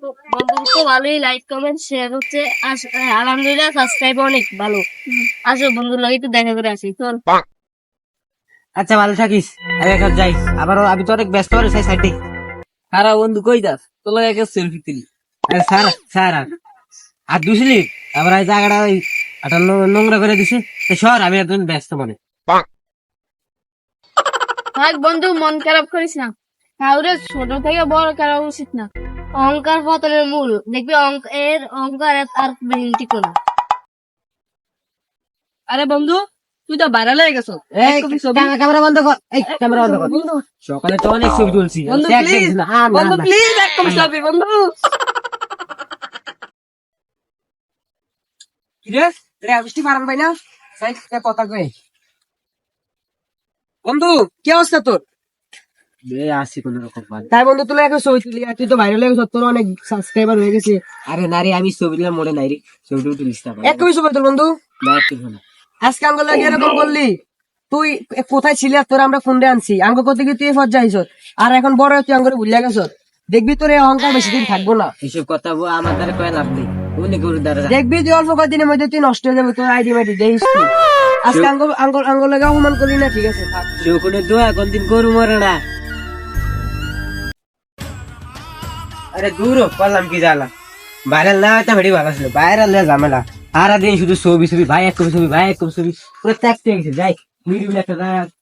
বন্ধু তো ভালোই, লাইক কমেন্ট শেয়ার হচ্ছে। আলহামদুলিল্লাহ সাবস্ক্রাইব অনেক ভালো। আসো বন্ধুর লাগে একটু দেখা করে আসি, চল। আচ্ছা ভালো থাকিস, আমি এখন যাই। আবারও আমি তো অনেক ব্যস্ত আছি সেই সাইডে। হারা বন্ধু কই যাস? তোর লাগে একটা সেলফি তুলি। আরে স্যার স্যার আর দুসলি আবার এই জায়গাটা ওই একটা নোংরা করে দিছে। তো সর, আমি একদম ব্যস্ত মনে। থাক বন্ধু, মন খারাপ করিস না। কাউরে ছোট থেকে বড় করা উচিত না। অহংকার পতনের মূল, দেখবি এর অহংকার আর বেশি টিকো না। আরে বন্ধু, তুই তো ভাইরাল হয়ে গেছো। এই ক্যামেরা বন্ধ কর, এই ক্যামেরা বন্ধ কর। বন্ধু সকালে তো অনেক ছবি তুলছি, বন্ধু দেখ প্লিজ, দেখছি না। না, বন্ধু না। প্লিজ এক কপি ছবি বন্ধু। কিরে রে বৃষ্টি মারান ভাই না সাইড কথা কই। বন্ধু কি অবস্থা তোর? আসি কোন রকম ভাই। তাই বন্ধু তুই এখন ছবি তুলি, আর তুই তো ভাইরাল হয়ে গেছো, তোর অনেক সাবস্ক্রাইবার হয়ে গেছে। আরে না রে, আমি ছবি তুলে মনে নাই রে, ছবি তুলিস না এক কপি ছবি তোর বন্ধু। না তুলবো না। আজকে আঙ্গুল লাগে এরকম করলি, তুই কোথায় ছিলি? আর তোর আমরা ফোনটা আনছি, আঙ্গ করতে গিয়ে তুই ফজ্জা হইছ, আর এখন বড় তুই আঙ্গুরে ভুলিয়া গেছ। দেখবি তোর এই অহংকার বেশি দিন থাকবো না। এসব কথা আমার দ্বারা কয়ে লাভ নেই, উনি গরুর দ্বারা। দেখবি তুই অল্প কয়েকদিনের মধ্যে তুই নষ্ট হয়ে যাবে, তোর আইডি মাইডি দেখিস তুই। আজকে আঙ্গুল আঙ্গুল আঙ্গুল লাগে অপমান করলি না, ঠিক আছে থাক। চৌকুনে দোয়া কোনদিন গরু মরে না। আরে দূর করলাম কি জ্বালা, ভাইরাল না হয়তো ভেড়ি ভালো ছিল, ভাইরাল হয়ে ঝামেলা। সারাদিন শুধু ছবি ছবি, ভাই এক কপি ছবি, ভাই এক কপি ছবি, পুরো ত্যাগতে গেছে। যাই ভিডিও একটা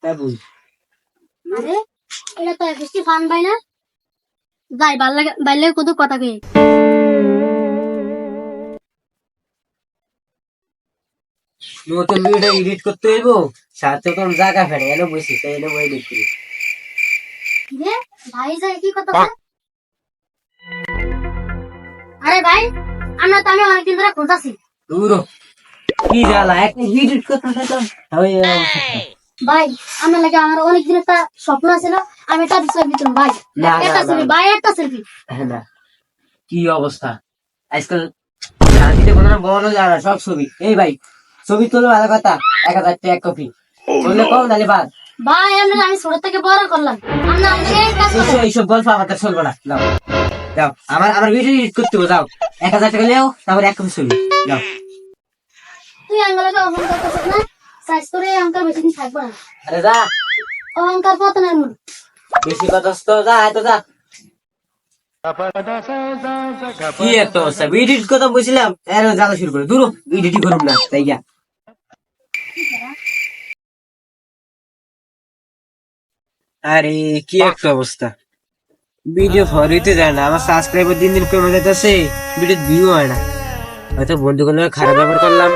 তাই বলি। আরে এটা তো বৃষ্টি ফান ভাই না? যাই, বাইলে কত কথা কে। নতুন ভিডিও এডিট করতে হইব, সাথে কোন জায়গা ফেলে এনে বসি, তাই এনে বই দেখি। রে ভাই, যাই কি কথা বলে? আরে ভাই, আমি অনেকদিন ধরে খুঁজতাছি। দূর কি জ্বালা, একটা এডিট করতে ওই ভাই, আমার লাগে আমার অনেক দিন একটা স্বপ্ন ছিল, আমি একটা সেলফি তুলব ভাই। না, না, একটা না। সেলফি ভাই, একটা সেলফি। না কি অবস্থা আজকাল, শান্তিতে কোনো বলো যায় না, সব ছবি। এই ভাই ছবি তোলো ভালো কথা, 1000 টাকা এক কপি বললে কম নালে বাদ। ভাই আমি ছোট থেকে বড় করলাম, আমরা আমাদের এই কাজ করলাম। এইসব গল্প আমাদের চলবে না, যাও যাও, আমার ভিডিও এডিট করতে হবে, যাও 1000 টাকা লেও, তারপর এক কপি ছবি যাও। তুই আঙ্গুলকে অহংকার করছিস না? সাইজ করে এই অহংকার বেশি দিন থাকবে না। আরে যা, অহংকার পতনের মূল। বেশি কথা তো যা, এত যা। কি একটা অবস্থা, এডিট কথা বলছিলাম এর জ্বালা শুরু করে, দূর এডিটই করুন না তাই গা। আরে কি একটা অবস্থা, ভিডিও ফরিতে যায় না, আমার সাবস্ক্রাইবার দিন দিন কমে যাইতেছে, ভিডিও ভিউ হয় না। হয়তো বন্ধুগুলো খারাপ ব্যবহার করলাম,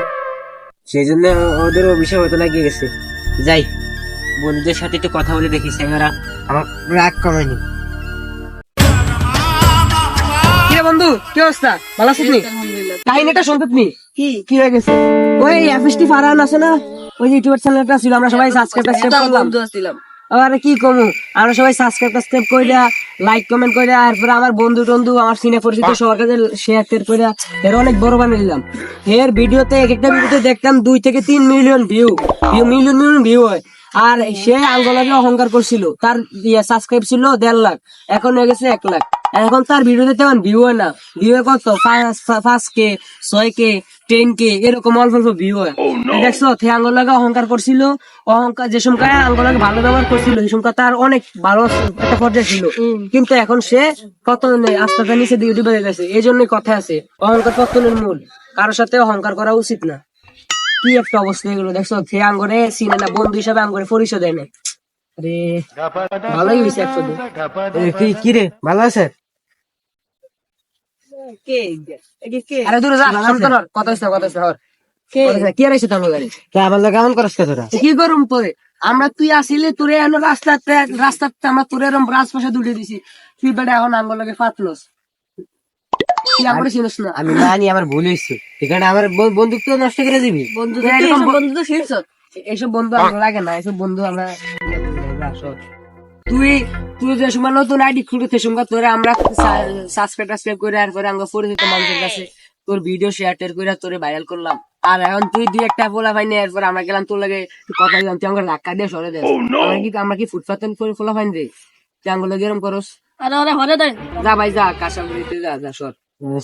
সেই জন্য ওদের অভিশাপ হতে লাগিয়ে গেছে। যাই বন্ধুদের সাথে একটু কথা বলে দেখি, স্যাংরা আমার রাগ কমেনি। কিরে বন্ধু কি অবস্থা, ভালো আছিস নি? কাহিনীটা শুনতে নি, কি কি হয়ে গেছে? ওই এফএসটি ফারহান আছে না, ওই ইউটিউব চ্যানেলটা ছিল, আমরা সবাই সাবস্ক্রাইব করলাম। আরে কি কমু, আমরা সবাই সাবস্ক্রাইব কইরা, লাইক কমেন্ট কইরা, এরপরে আমার বন্ধু টন্ধু, আমার সিনে পরিচিত সবার কাছে শেয়ার কইরা এর অনেক বড় বানিয়ে দিলাম। এর ভিডিওতে এক একটা ভিডিওতে দেখতাম 2 থেকে 3 million view, million million view হয়। আর সে আঙ্গলাকে অহংকার করছিল, তার সাবস্ক্রাইব ছিল 1.5 লাখ, এখন হয়ে গেছে 1 লাখ। এখন তার ভিডিওতে তেমন ভিউ হয় না, ভিউ হয় কত 5K 6K 10K এরকম অল্প অল্প ভিউ হয়। দেখছো সে আঙ্গলাকে অহংকার করছিল, অহংকার যে সময় আঙ্গলাকে ভালো ব্যবহার করছিল সেই সময় তার অনেক ভালো একটা পর্যায়ে ছিল, কিন্তু এখন সে পতনে আস্তে আস্তে নিচে দিয়ে ডুবে গেছে। এই জন্যই কথা আছে, অহংকার পতনের মূল, কারোর সাথে অহংকার করা উচিত না। কি একটা অবস্থা এগুলো, দেখছো সে আঙ্গরে চিনে না, বন্ধু হিসাবে আঙ্গরে পরিচয় দেয় না। আরে ভালোই হয়েছে একসাথে। কি রে ভালো আছে? আরে দূরে যা, শান্ত হর, কথা হচ্ছে হর। কি আর এসে তাহলে গাড়ি আমার লোক কেমন করস তোরা? কি করুম তোরে? আমরা তুই আসিলে তোরে এখন রাস্তাতে আমরা তোরে এরকম রাজপাশে দুলে দিছি, তুই বেটা এখন আঙ্গলকে ফাটলস, তুই আঙ্গলে চিনিস না। আমি মানি আমার ভুল হয়েছে, এখানে আমার বন্দুক তো নষ্ট করে দিবি। বন্ধু তো শীর্ষ, এইসব বন্ধু আমার লাগে না, এইসব বন্ধু আমরা তুই তুই যে সময় নতুন আইডি খুলে সে সময় তোরে আমরা সাবস্ক্রাইব করে, এরপরে আমরা পরিচিত মানুষের কাছে তোর ভিডিও শেয়ার টেয়ার করে তোরে ভাইরাল করলাম। আর এখন তুই দুই একটা ফোলা ফাইন, এরপর আমরা গেলাম তোর লাগে কথা দিলাম, তুই আমাকে ধাক্কা দিয়ে সরে দেয়। আমরা কি ফুটপাতে ফোলা ফাইন রে, তুই আঙ্গুল এরম করস? আরে ওরে হরে দেন যা ভাই যা কাঁচা মরিতে যা যা সর।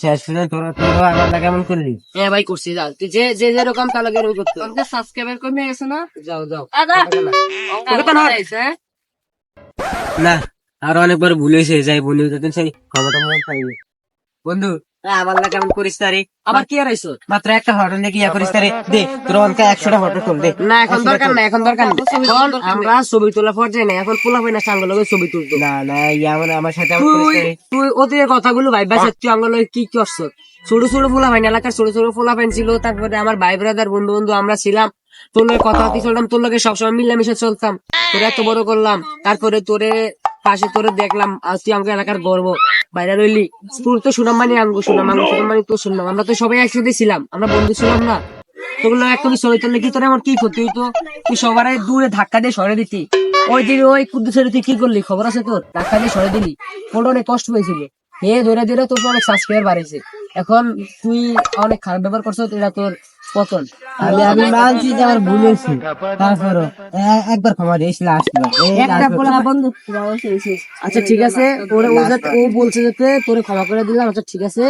শেষ পর্যন্ত তোরা আমার লাগে কেমন করলি? হ্যাঁ ভাই করছি যা, তুই যে যে যেরকম তার লাগে এরকম করতে হবে। আমাদের সাবস্ক্রাইবার কমে গেছে না? যাও যাও আদা তোকে তো না না আর অনেকবার ভুল হয়েছে, যাই বন্ধু যতদিন সেই ক্ষমতা পাইনি। বন্ধু আমার লাগে কেমন করিস তারে? আবার কি আর আইছো? মাত্র একটা হটন দেখি ইয়া করিস তারে, দে তোর অনকা 100টা হটন তোল দে। না এখন দরকার না, এখন দরকার নেই। এখন আমরা ছবি তোলা পর্যায়ে নাই, এখন পোলা হয় না সাঙ্গ লগে ছবি তুলতো। না না ইয়া মানে আমার সাথে আমার করিস তুই তারে। তুই ওদের কথাগুলো ভাইবা তুই আঙ্গ লগে কি করছ? ছোট ছোট পোলা ভাই এলাকার ছোট ছোট পোলা ভাই ছিল, তারপরে আমার ভাই ব্রাদার বন্ধু বন্ধু আমরা ছিলাম, তোর লগে কথা হতে চলতাম, তোর লগে সবসময় মিলামিশে চলতাম, তোর এত বড় করলাম, তারপরে তোরে পাশে তোরে দেখলাম, আজ তুই আমাকে এলাকার গর্ব বাইরে রইলি। তোর তো সুনাম মানে আঙ্গ সুনাম, আঙ্গ সুনাম মানে তোর সুনাম, আমরা তো সবাই একসাথে ছিলাম, আমরা বন্ধু ছিলাম না? তোগুলো একটা ছবি তুললে কি তোর আমার কি ক্ষতি হইতো? তুই সবার দূরে ধাক্কা দিয়ে সরে দিতি, ওই দিন ওই কুদ্দুসের তুই কি করলি খবর আছে তোর? ধাক্কা দিয়ে সরে দিলি, ফোনটা অনেক কষ্ট হয়েছিল, এ ধরে ধরে তোর অনেক সাবস্ক্রাইবার বাড়িয়েছে। এখন তুই অনেক খারাপ ব্যবহার করছো, এটা তোর পতন। আমি মানছি যে আমার ভুল হয়েছে, তারপরও একবার ক্ষমা দিস লাস্ট একটা পোলা বন্ধু আচ্ছা ঠিক আছে, তোরে ও যাতে ও বলছে যাতে তোরে ক্ষমা করে দিলাম, আচ্ছা ঠিক আছে।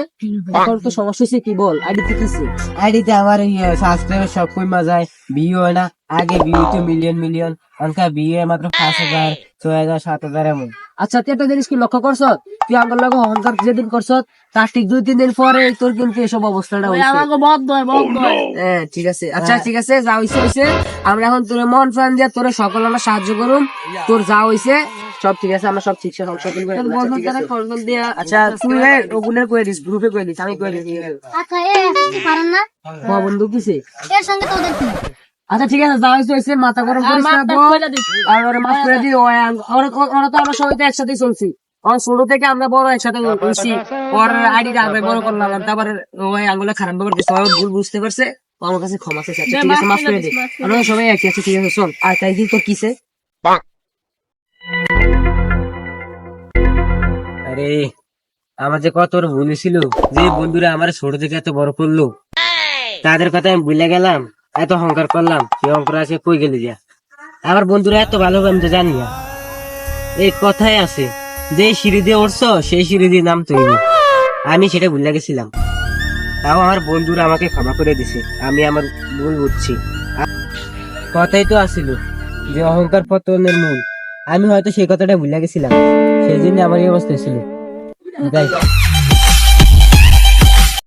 এখন তো সমস্যা হচ্ছে কি বল, আইডি তে কিছে? আইডিতে আমার সাবস্ক্রাইবার সব কমা যায়, ভিউ হয় না। আগে ভিউ তো মিলিয়ন মিলিয়ন, অনকা ভিউ মাত্র 5,000 6,000 7,000 এমন। আচ্ছা তুই একটা জিনিস কি লক্ষ্য করছ? তুই আমার লগে অহংকার যেদিন করছ, তার ঠিক 2-3 দিন পরে তোর কিন্তু এসব অবস্থাটা হয়েছে। আমাকে বহুত দয় বহুত দয়। হ্যাঁ ঠিক আছে, আচ্ছা ঠিক আছে, যা হইছে হইছে। আমরা এখন তোর মন প্রাণ দিয়ে তোরে সকল আমরা সাহায্য করুম, তোর যা হইছে সব ঠিক আছে, আমরা সব ঠিক আছে, সব settle করে দিলাম। আচ্ছা, ঠিক আছে। আচ্ছা তুই ওগুলো কয়ে দিস, গ্রুপে কয়ে দিস, আমি কয়ে দিস। আচ্ছা এ পারেন না ও বন্ধু কিছে? এর সঙ্গে তো ওদের কি? আচ্ছা ঠিক আছে, যা হইছে হইছে, মাথা গরম করিস না মাথা বল। কইলা দিস। আর ওরে মাফ করে দি, ওরা তো আমরা সবাই তো একসাথে চলছি, আমার ছোট থেকে আমরা বড় একসাথে হইছি, ওর আইডিটা আমরা বড় করলাম, তারপরে ওই আঙ্গুলে খারাপ ব্যবহার করছে, ও ভুল বুঝতে পারছে, ও আমার কাছে ক্ষমা চাইছে। আচ্ছা ঠিক আছে, মাফ করে দে, আমরা সবাই একই আছে, ঠিক আছে শোন। আর তাই কি তোর কিসে? আরে আমার যে কত বড় ভুল ছিল, যে বন্ধুরা আমার ছোট থেকে এত বড় করলো, তাদের কথা আমি ভুলে গেলাম, এত অহংকার করলাম, সে অহংকার আছে কই গেলি যা। আমার বন্ধুরা এত ভালো আমি তো জানি না। এই কথাই আছে, যে সিঁড়ি দিয়ে উঠছো সেই সিঁড়ি দিয়ে নাম তৈরি, আমি সেটা ভুলে গেছিলাম। তাও আমার বন্ধুরা আমাকে ক্ষমা করে দিছে, আমি আমার ভুল বুঝছি। কথাই তো আসিল যে অহংকার পতনের মূল, আমি হয়তো সেই কথাটা ভুলে গেছিলাম, সেই জন্য আমার এই অবস্থা ছিল।